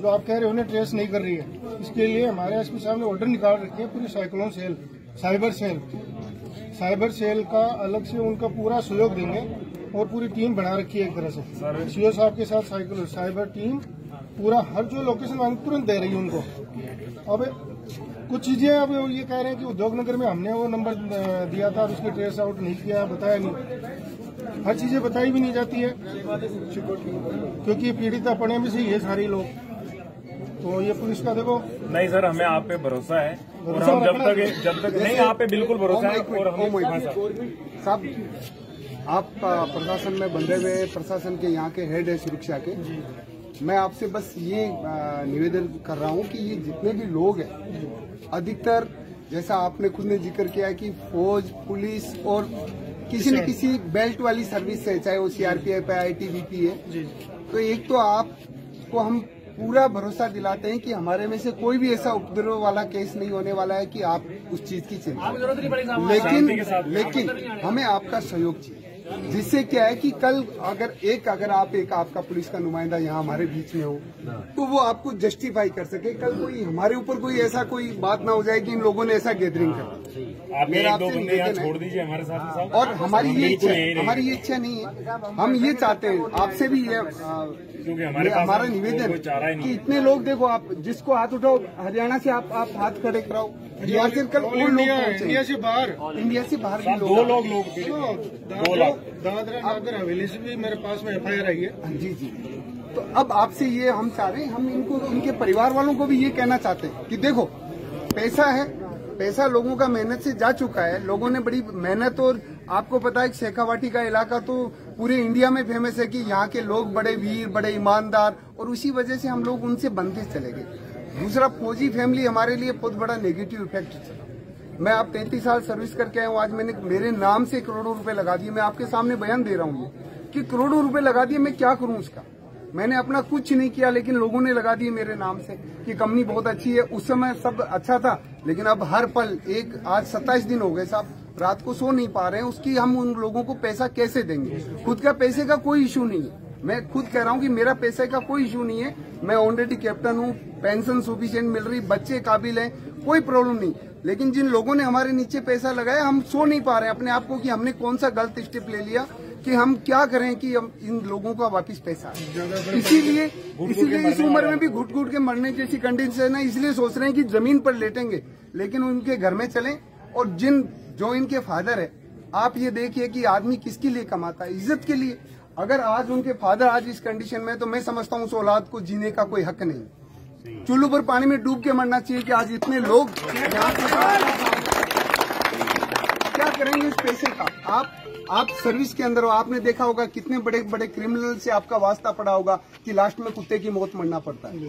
जो आप कह रहे हो उन्हें ट्रेस नहीं कर रही है, इसके लिए हमारे एसपी साहब ने ऑर्डर निकाल रखे हैं। पूरी साइक्लोन सेल, साइबर सेल का अलग से उनका पूरा सहयोग देंगे और पूरी टीम बना रखी है एक तरह से। सीओ साहब के साथ साइबर टीम पूरा हर जो लोकेशन मांग तुरंत दे रही है उनको। अब कुछ चीजें अब ये कह रहे हैं कि उद्योगनगर में हमने वो नंबर दिया था और उसके ट्रेस आउट नहीं किया, बताया नहीं। हर चीजें बताई भी नहीं जाती है क्योंकि पीड़ित अपने में से ये सारे लोग। तो ये पुलिस का देखो। नहीं सर, हमें आप पे भरोसा है और हम जब तक नहीं, आप पे बिल्कुल भरोसा है। और साहब, आप प्रशासन में बंधे हुए, प्रशासन के यहाँ के हेड है सुरक्षा के, मैं आपसे बस ये निवेदन कर रहा हूँ कि ये जितने भी लोग हैं, अधिकतर जैसा आपने खुद ने जिक्र किया है कि फौज, पुलिस और किसी न किसी बेल्ट वाली सर्विस है, चाहे वो सीआरपीएफ है, आईटीबीपी है। तो एक तो आपको हम पूरा भरोसा दिलाते हैं कि हमारे में से कोई भी ऐसा उपद्रव वाला केस नहीं होने वाला है कि आप उस चीज की चिंता, लेकिन हमें आपका सहयोग चाहिए, जिससे क्या है कि कल अगर आपका पुलिस का नुमाइंदा यहाँ हमारे बीच में हो तो वो आपको जस्टिफाई कर सके। कल कोई हमारे ऊपर कोई ऐसा कोई बात ना हो जाए कि इन लोगों ने ऐसा गैदरिंग कर। मेरा आपसे निवेदन छोड़ दीजिए हमारे साथ, और हमारी ये इच्छा नहीं है। हम ये चाहते हैं आपसे भी ये हमारा निवेदन कि इतने लोग देखो, आप जिसको हाथ उठाओ हरियाणा से आप हाथ खड़े कराओ, हिमाचल कल और लोग इंडिया से बाहर भी लोग दादरा नगर हवेली से भी मेरे पास में एफआईआर आई है। जी। तो अब आपसे ये हम चाह रहे हैं, हम इनको, इनके परिवार वालों को भी ये कहना चाहते हैं कि देखो, पैसा है, पैसा लोगों का मेहनत से जा चुका है, लोगों ने बड़ी मेहनत, और आपको पता है शेखावाटी का इलाका तो पूरे इंडिया में फेमस है कि यहाँ के लोग बड़े वीर, बड़े ईमानदार, और उसी वजह से हम लोग उनसे बनते चले गए। दूसरा, फौजी फैमिली हमारे लिए बहुत बड़ा नेगेटिव इफेक्ट है। मैं आप 33 साल सर्विस करके आया हूँ, आज मैंने मेरे नाम से करोड़ों रुपए लगा दिए। मैं आपके सामने बयान दे रहा हूँ कि करोड़ों रुपए लगा दिए, मैं क्या करूँ उसका। मैंने अपना कुछ नहीं किया, लेकिन लोगों ने लगा दिए मेरे नाम से कि कंपनी बहुत अच्छी है। उस समय सब अच्छा था, लेकिन अब हर पल आज 27 दिन हो गए साहब, रात को सो नहीं पा रहे हैं। उसकी हम उन लोगों को पैसा कैसे देंगे? खुद का पैसे का कोई इशू नहीं है, मैं खुद कह रहा हूँ कि मेरा पैसे का कोई इशू नहीं है। मैं ऑलरेडी कैप्टन हूँ, पेंशन सफिशिएंट मिल रही, बच्चे काबिल हैं, कोई प्रॉब्लम नहीं। लेकिन जिन लोगों ने हमारे नीचे पैसा लगाया, हम सो नहीं पा रहे हैं अपने आप को कि हमने कौन सा गलत स्टेप ले लिया, कि हम क्या करें कि हम इन लोगों का वापस पैसा। इसीलिए इस उम्र में भी घुट घुट के मरने जैसी कंडीशन है, इसलिए सोच रहे हैं कि जमीन पर लेटेंगे, लेकिन उनके घर में चलें। और जो इनके फादर है, आप ये देखिए कि आदमी किसके लिए कमाता है? इज्जत के लिए। अगर आज उनके फादर आज इस कंडीशन में, तो मैं समझता हूँ उस औलाद को जीने का कोई हक नहीं। चूल्हों पर पानी में डूब के मरना चाहिए कि आज इतने लोग क्या करेंगे इस पैसे का? आप सर्विस के अंदर हो, आपने देखा होगा कितने बड़े बड़े क्रिमिनल से आपका वास्ता पड़ा होगा कि लास्ट में कुत्ते की मौत मरना पड़ता है।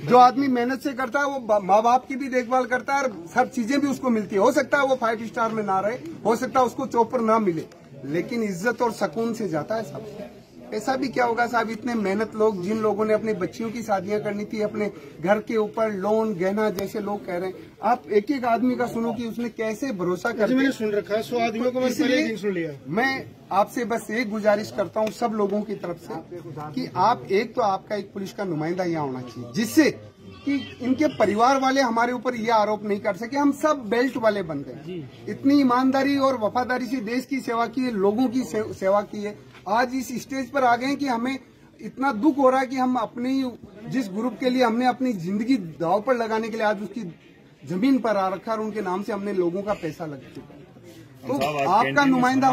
जो आदमी मेहनत से करता है वो माँ बाप की भी देखभाल करता है और सब चीजें भी उसको मिलती है। हो सकता है वो 5 स्टार में ना रहे, हो सकता है उसको चौपर ना मिले, लेकिन इज्जत और सुकून से जाता है सब। ऐसा भी क्या होगा साहब, इतने मेहनत लोग, जिन लोगों ने अपनी बच्चियों की शादियां करनी थी, अपने घर के ऊपर लोन गहना, जैसे लोग कह रहे हैं, आप एक एक आदमी का सुनो कि उसने कैसे भरोसा कर। मैंने सुन रखा है 100 आदमियों को, मैंने सुन लिया। मैं आपसे बस एक गुजारिश करता हूं सब लोगों की तरफ से कि आप एक तो आपका एक पुलिस का नुमाइंदा यहाँ होना चाहिए, जिससे कि इनके परिवार वाले हमारे ऊपर ये आरोप नहीं कर सके हम सब बेल्ट वाले बन गए। इतनी ईमानदारी और वफादारी से देश की सेवा की है, लोगों की सेवा की है। आज इस स्टेज पर आ गए हैं कि हमें इतना दुख हो रहा है कि हम अपनी जिस ग्रुप के लिए हमने अपनी जिंदगी दांव पर लगाने के लिए आज उसकी जमीन पर आ रखा, और उनके नाम से हमने लोगों का पैसा लग चुका है। तो आपका नुमाइंदा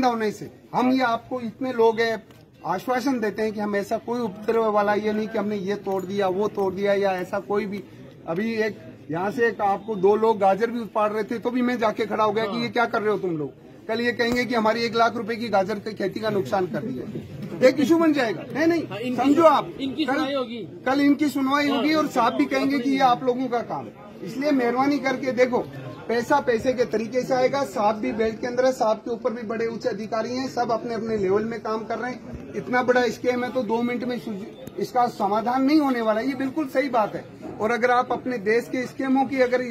होने से हम ये आपको, इतने लोग हैं, आश्वासन देते हैं कि हम ऐसा कोई उपद्रव वाला ये नहीं कि हमने ये तोड़ दिया वो तोड़ दिया, या ऐसा कोई भी। अभी एक यहाँ से आपको 2 लोग गाजर भी उपाड़ रहे थे, तो भी मैं जाके खड़ा हो गया कि ये क्या कर रहे हो तुम लोग। कल ये कहेंगे कि हमारी 1 लाख रुपए की गाजर की खेती का नुकसान कर दिया, एक इशू बन जाएगा। नहीं, समझो आप, कल इनकी सुनवाई होगी और साहब भी कहेंगे कि ये आप लोगों का काम है। इसलिए मेहरबानी करके देखो, पैसा पैसे के तरीके से आएगा। साहब भी बेल्ट के अंदर है, साहब के ऊपर भी बड़े उच्च अधिकारी हैं, सब अपने अपने लेवल में काम कर रहे हैं। इतना बड़ा स्कीम है तो 2 मिनट में इसका समाधान नहीं होने वाला, ये बिल्कुल सही बात है। और अगर आप अपने देश के स्कीमों की अगर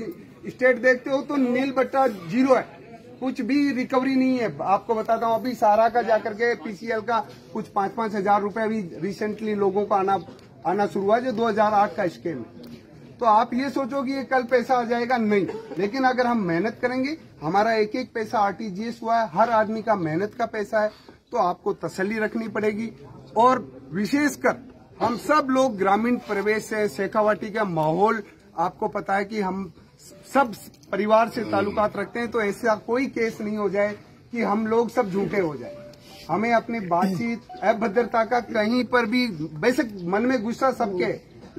स्टेट देखते हो तो नील बट्टा 0 है, कुछ भी रिकवरी नहीं है। आपको बताता हूँ, अभी सारा का जाकर के PCL का कुछ 5-5 हजार रुपए अभी रिसेंटली लोगों को आना आना शुरू हुआ, जो 2008 का स्कीम है। तो आप ये सोचो कि ये कल पैसा आ जाएगा, नहीं। लेकिन अगर हम मेहनत करेंगे, हमारा एक एक पैसा आरटीजीएस हुआ है, हर आदमी का मेहनत का पैसा है, तो आपको तसल्ली रखनी पड़ेगी। और विशेषकर हम सब लोग ग्रामीण परिवेश से, शेखावाटी का माहौल आपको पता है कि हम सब परिवार से ताल्लुकात रखते हैं, तो ऐसा कोई केस नहीं हो जाए कि हम लोग सब झूठे हो जाए। हमें अपनी बातचीत, अभद्रता का कहीं पर भी, बेशक मन में गुस्सा सबके,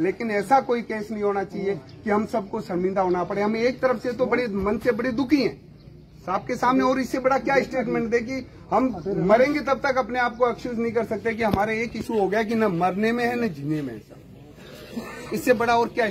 लेकिन ऐसा कोई केस नहीं होना चाहिए कि हम सबको शर्मिंदा होना पड़े। हम एक तरफ से तो बड़े मन से बड़े दुखी हैं आपके सामने, और इससे बड़ा क्या स्टेटमेंट दे कि हम मरेंगे तब तक अपने आप को एक्सक्यूज नहीं कर सकते कि हमारे एक इशू हो गया कि न मरने में है न जीने में है। इससे बड़ा और क्या